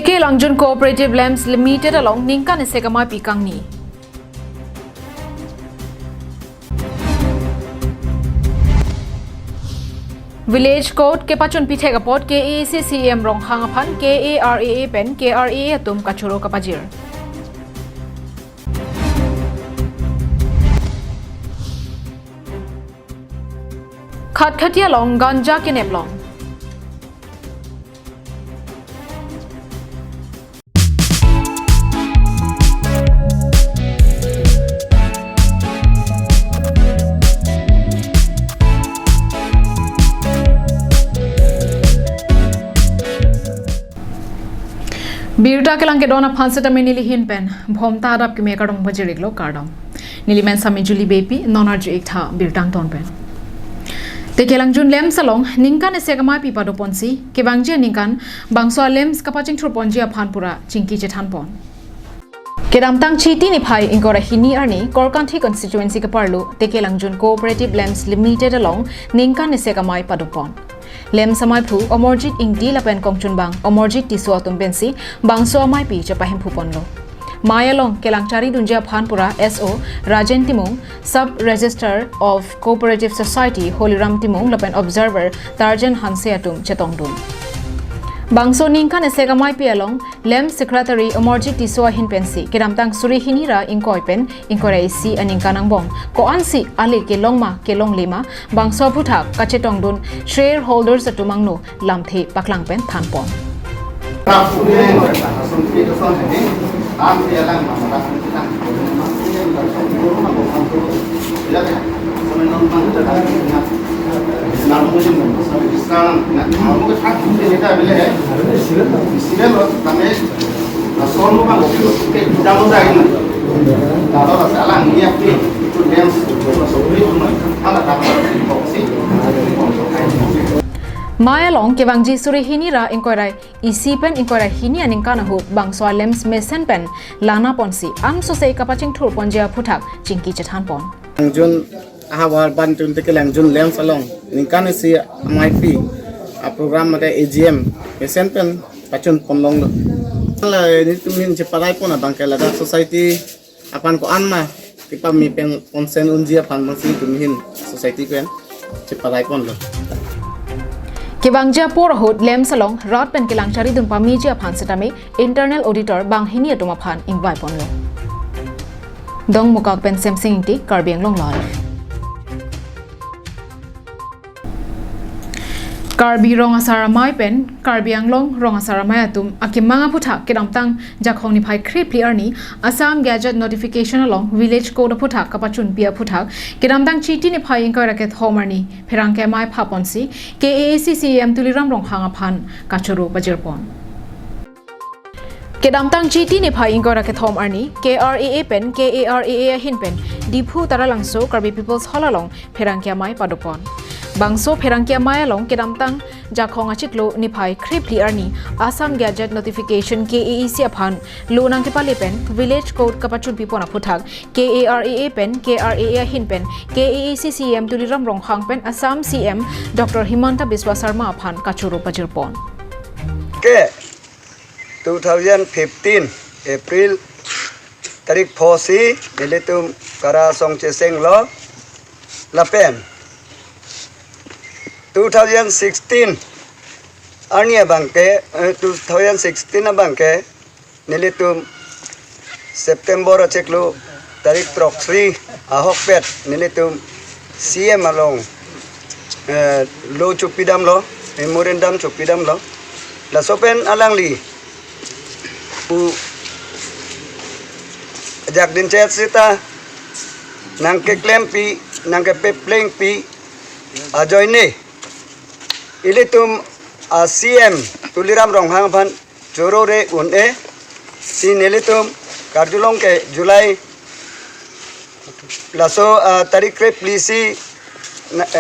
KAL Cooperative Lamps Limited along Ninkan Segamai Pikangni. Village Code Kepachun Pitegapot KACCM Rong Hangapan KARAA Pen KRA Atum Kachuro Kapajir. Khatia Long Ganja Kineplong. Abirta ke langke dona phanseta me nili hin pen bhomta adap ke me kadong bajirik lo kardam nili men sami juli bepi nonarju ekha birtang ton pen te kelang jun lem salong ningkan segama pi pado ponsi ke bangje ningkan bangso lems kapaching thur ponji aphanpura chingki chethan pon kedam tang chiti ni phai ingora hini arni korkanthi constituency ke parlu te kelang jun cooperative lamps limited along ningkan segama pado pon Lem samai phu omorjit ingdi lapen kongchun bang omorjit tiso atum bensi bangso amai pi chapahim phupon lo mayalong kelangchari dunja phanpura SO Rajen Timung Sub Register of Cooperative Society Holiram Timung lapen observer Tarjan Hanse atum chetongdum Bangso ningkan segamai pi along Lem Secretary omorjit tiso hin pensi kedamtang suri hinira inkoipen inkore si aningkanang bong ko ansi ali ke longma ke long lima bangso puthak kachetongdun shareholders atumangno lamthe paklang pen thanpon Mayalong ke bangji suri hini ra inkorai isi pen inkorai hini aningkana hu bangso lems mesen pen lana ponsi am sosai kapaching thur ponjia phuthak chingki chethan pon jun ahawar ban tun te kelang jun lems along ningkan si MIP a program mate AGM mesen pen pachun ponlong lo la ni tumin je parai pona bangkela da society apan ko anma tipa mi pen konsen unjia pan masi tumin society pen je parai pon lo Kebangja porahut lem salong rat pen kelang chari dun pamiji aphan setame internal auditor bang hini atuma phan ingbai ponlo dong mukak pen semsing ti karbiang long lal Karbi rong asara mai pen karbiang long rong asara mai atum akimanga phutha kedamtang jakhong ni phai kripli arni Assam gadget notification along village code phutha kapachun pia phutha kedamtang chiti ni phai ingka raket homarni pherang ke mai phaponsi KACCM tuliram rong hanga phan kachuru bajirpon Kedamtang chiti ni phai ingka raket hom arni KRAA pen KARAA hin pen diphu taralangso karbi people's holalong pherang ke mai padopon Bangso Perangkia Mayalong Kedamtang Jakhong Achiklo Nipai Kripli Arni Assam Gadget Notification KAEC Aphan Lunang Kepalipen Village Code Kapachun Pipona Puthak KARAA Pen KRAA Hin Pen KACCM Tuliram Rong Hang Pen Assam CM Dr. Himanta Biswa Sarma Aphan Kachuru Pajirpon Ke 2015 April Tarik Phosi Nilitum Kara Song Cheseng Lo Lapen 2016 Arnia Banke 2016 Banke Nilitum September Cheklu Tarik Proxy Ahokpet Nilitum CM along Lo Chupidam Lo Memorandum Chupidam Lo La Sopen Alangli U Jak Din Chet Sita Nangke Klempi Nangke Pepling Pi Ajoine Ilitum CM Tuliram Ronghang Pan Jorore Une Si Nilitum Kardulong ke Julai Laso Tarik Krep Lisi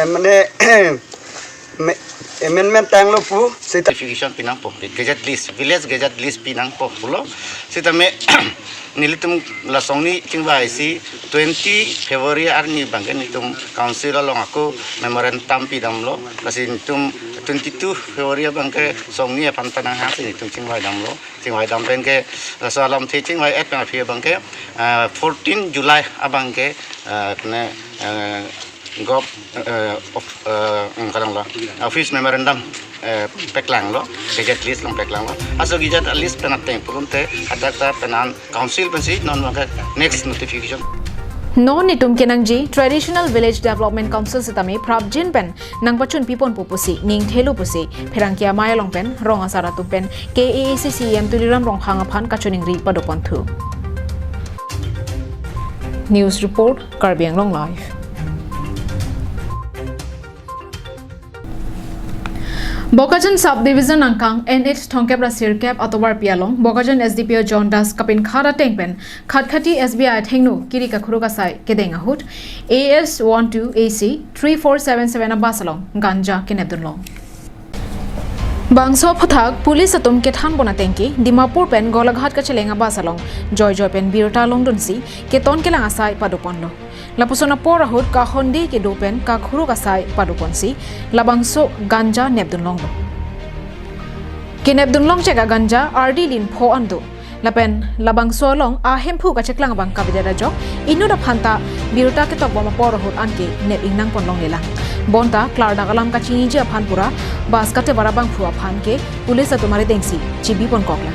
Mane amendment tang lo pu sita notification pinang po gazette list village gazette list pinang po pulo sita me nilitum lasong ni chingbai si 20 February ar ni bangken nitum council along aku memorandum pidam lo kasi nitum 22 February bangke song ni pantanang ha si nitum chingbai dam lo chingbai dam pen ke salam the chingbai at na phi bangke 14 July abangke ne gov of kadang lo office memorandum peklang lo gazette list lang peklang lo aso gazette list penateng purunte adakta penan council pensi non maka next notification No nitum kenangji traditional village development council sitame prabjin pen nang pachun pipon pupusi ning thelu pusi pherangkia maya long pen rong asara tum pen KACCM tuliram rong hanga phan kachuning ri padopon thu news report Karbiang Long Live Bokajan subdivision angkang NH Thongkebra Sirkep Atobar Pialong Bokajan SDPO John Das Kapin Khara Tengpen Khatkhati SBI Thengnu Kirika Khuruka Sai Kedenga Hut AS12 AC 3477 Abasalong Ganja Kinebdunlong Bangso Phathak Police Atum Kethan Bona Tengki Dimapur Pen Golaghat Kachelenga Basalong Joy Pen Abirta Longdunsi Keton Kelang Asai Paduponlo Lapusona Porahut ka Hondi ke dopen ka khuru ka sai paduponsi labangso ganja nebdunlong ke nebdunlong cheka ganja RD lin pho ando lapen labangso long a hemphu ka cheklang bang kabidera jok inu da phanta biruta ke tok boma porahut anke neb ingnang ponlong lela bonta klar da galam ka chini je phanpura bas kate barabang phua phan ke police atumare dengsi chibi pon kokla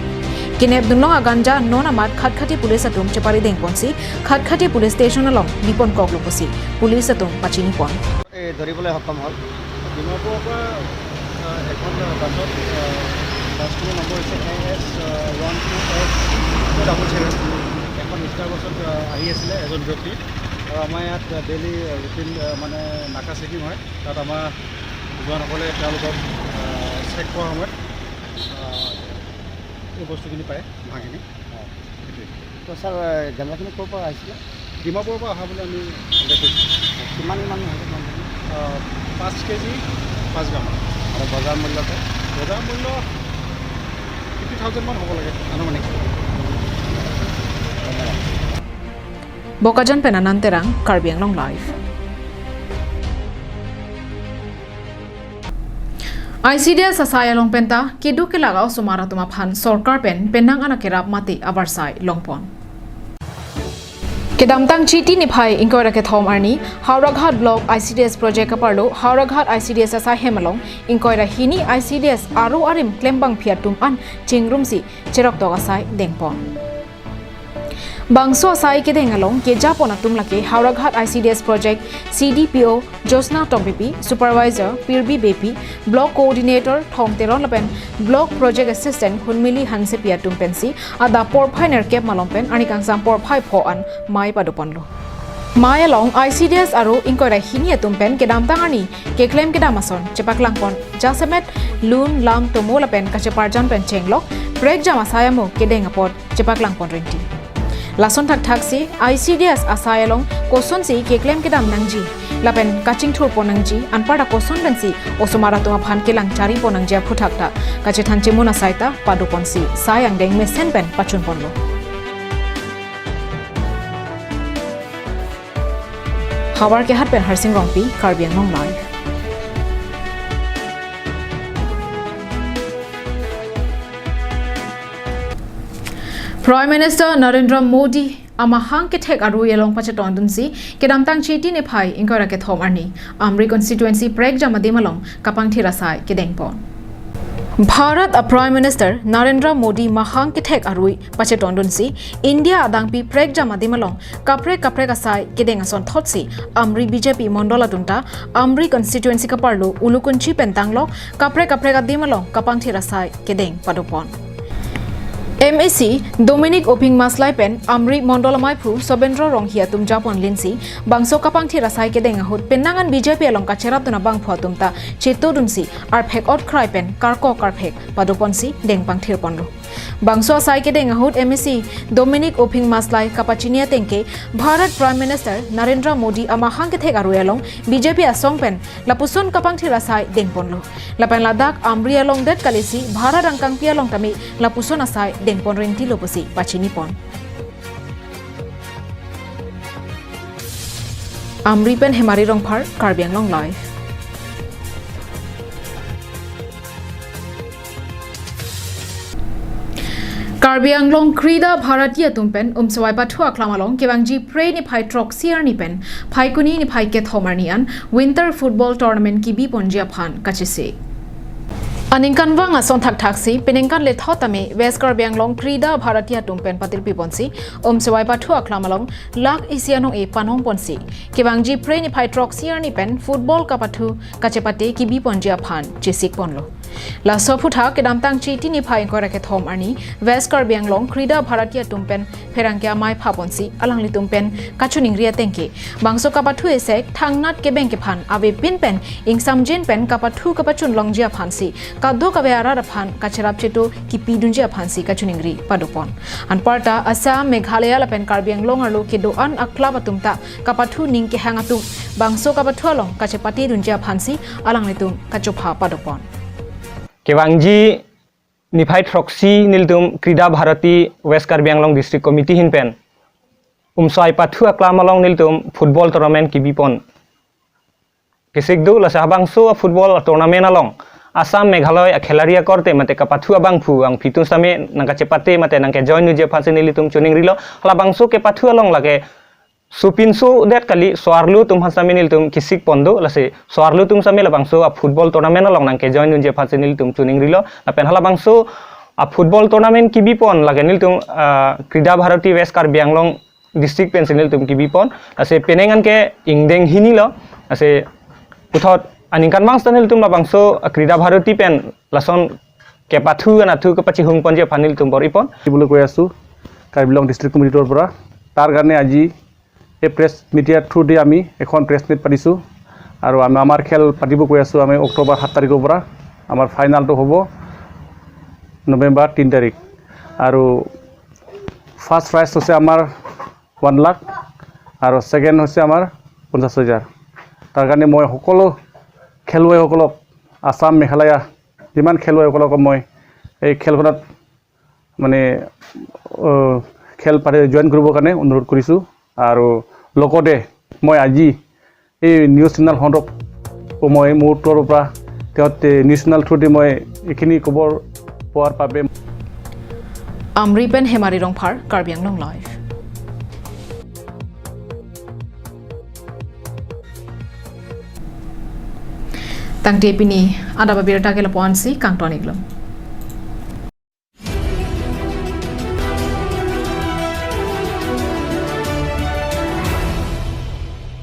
Kineb dunlong aganja nona mat khatkhati police atum chepari deng ponsi khatkhati police station along bipon koklo posi police atum pachini pon e ধৰিবলৈ সক্ষম হ'ল ডিমাপুৰৰ পৰা এখন বাছত বাছটোৰ number হৈছে AS12F77 এখন star বাছত আহি আছিলে এজন ব্যক্তি আৰু আমাৰ ইয়াত ডেইলি ৰুটিন মানে নাকা চেকিং হয় তাত আমাৰ জোৱানসকলে তেওঁলোকক চেক কৰাৰ সময়ত এই বস্তুখিনি পায় ভাঙিনি তো স্যার গাঁজাখিনি ক'ৰ পৰা আহিছিলে ডিমাপুৰৰ পৰা অহা বুলি আমি দেখিছোঁ কিমান 5 কেজি 5 গ্ৰাম আৰু বজাৰ মূল্যটো বজাৰ মূল্য 50,000 মান হ'ব লাগে আনুমানিক Bokajan Penananterang Karbiang Long Live ICDS asaya long penta kidu ke lagaw sumara tuma phan sarkar pen penang ana kerap mati abarsai longpon Kedamtang chiti ni phai inkora ke thom arni Hauraghat block ICDS project kaparlo Hauraghat ICDS asa hemalong inkora hini ICDS aru arim klembang phiatum an chingrum si cherok to asai dengpon Bangso asai ke dengalong ke japona tumlake Hauraghat ICDS project CDPO Josna Tompipi supervisor Pirbi Bepi block coordinator Thom Teron Lapen block project assistant Hunmili Hanse Piatum Pensi ada porphai nerkep malompen ani kangsam porphai pho an mai paduponlo Mai along ICDS aru inkora hini atumpen kedam tangani ke claim kedamason chepaklangpon jasemet lun lam tomola pen kacheparjan pen chenglok break jama sayamo kedengapot chepaklangpon renti Lason tak taksi ICDS asayalong koson si ke claim kedam nangji lapen kaching thur ponangji anpada koson bensi osumara to phan kelang chari ponangji phuthakta kache thanche mona saita paduponsi sayang deng me sen pen pachun ponlo Hawar ke hat pen harsing rongpi Karbiang Long Live Prime Minister Narendra Modi amahang ke thek aru yelong pacheton dunsi kedamtang chiti ne phai inkora ke thom arni Amri constituency prek jamadi malong kapang thira sai ke dengpon Bharat a Prime Minister Narendra Modi mahang ke thek arui pacheton dunsi India adangpi prek jamadi malong kapre ka sai ke dengason thotsi Amri BJP mondola dunta Amri constituency kaparlo ulukunchi pentanglo kapre ka dimalong kapang thira sai ke deng padopon MSC Dominic Oping Maslai Pen Amri Mondolamai Phu Sobendro Rong Hiatum Japon Linsi Bangso Kapang Thira Sai Ke Denga Hut Penangan BJP along Kacherap Tuna Bang Photum Ta Chetodunsi Arphek Ot Cry Pen Karko Karphek Padoponsi Deng Pang Thir Ponlo Bangso Sai Ke Denga Hut MSC Dominic Oping Maslai Kapachinia Tenke Bharat Prime Minister Narendra Modi Amahang Ke Thek Aru along BJP Asong Pen Lapuson Kapang Thira Sai Deng Ponlo Lapan Ladak Amri along Det Kalisi Bharat Angkang Pia Long Tami Lapuson Asai Deng Pon Ring Tilo Pusi Pachini Pon Amri Pen Hemari Rong Par Karbiang Long Life Karbiang Long Krida Bharatiya Tumpen Swai Pathua Klamalong Kebangji Pray ni Pai Trok Siar ni Pen Pai Kuni ni Pai Ket Homarnian Winter Football Tournament ki bi Ponjia Phan Kachise Aningkan wanga son thak thaksi penengkan le thotame West Karbiang Long Krida Bharatiya Tumpen Patil Piponsi Swai Pathua Klamalong Lak Isianong e Panong Ponsi Kebangji Pray ni Pai Trok Siar ni Pen Football Kapathu Kachepate ki bi Ponjia Phan Chisik Ponlo La Soputha Kedam Tang Chiti ni Pai Korake Thom Arni West Karbiang Long Krida Bharatiya Tumpen Perangkia Mai Phaponsi Alang li Tumpen Kachuning Ria Tenke Bangso Kapathu Esek Thangnat Kebeng ke Phan Ave Pin Pen Ingsam Jin Pen Kapathu Kapachun Longjia Phansi Kaddo Kabeara Phan Kacharap Chetu ki Pidunjia Phansi Kachuning Ri Padopon Anparta Assam Meghalaya la Pen Karbiang Long Arlo Kedo An Akla Batumta Kapathu Ning ke Hangatung Bangso Kapathu Long Kachepati Dunjia Phansi Alang li Tum Kachopha Padopon Kebangji Niphai Troxy Nildum Krida Bharati West Karbiang Long District Committee Hinpen Swai Pathu Aklamalong Nildum Football Tournament Kibipon Kisikdu la Sahabangso Football Tournament along Assam Meghalaya Khelaria Korte Mate Kapathu Abangphu Ang Pitun Same Nangka Cepate Mate Nangke Join Nuje Phansi Nilitum Chuning Rilo Halabangso ke Pathu along lage Supinso that kali Soarlu tum Hansaminil tum Kisik Pondo lase Soarlu tum Samil Bangso a football tournament along Nangke join Nunje Phansinil tum Chuning Rilo Apen Halabangso a football tournament Kibipon Laganil tum Krida Bharati West Karbiang Long District Pensinil tum Kibipon lase Penengan ke Ingdeng Hinilo lase Uthot Aningkan Mangstanil tum Labangso Krida Bharati Pen Lason ke Pathu Anathu ke Pachi Hung Ponje Phanil tum Boripon Bulu Koyasu Karbiang District Committee Pura Tar Garne Aji এই press মিডিয়াৰ through দি আমি এখন press meet পাতিছোঁ আৰু আমি আমাৰ খেল পাতিব কৈ আছোঁ আমি অক্টোবৰ 7 তাৰিখৰ পৰা আমাৰ ফাইনালটো হ'ব নৱেম্বৰ 3 তাৰিখ আৰু ফাৰ্ষ্ট প্ৰাইজ হৈছে আমাৰ 1 লাখ আৰু সেকেন্ড হৈছে আমাৰ 50,000 তাৰ কাৰণে মই সকলো খেলুৱৈসকলক আসাম মেঘালয় যিমান খেলুৱৈসকলক মই এই খেলখনত মানে খেল পাতি জয়েন কৰিবৰ কাৰণে অনুৰোধ কৰিছোঁ আৰু লগতে মই আজি এই নিউজ চেনেল হণ্ডক মই মোৰ তৰফৰ পৰা তেতে নিউজ চেনেল থ্ৰুদি মই এখিনি খবৰ পোৱাৰ বাবে Amripen Hemari Rong Par Karbiang Long Life Tang Depini Adap Abirta ke Laponsi Kang Toniglom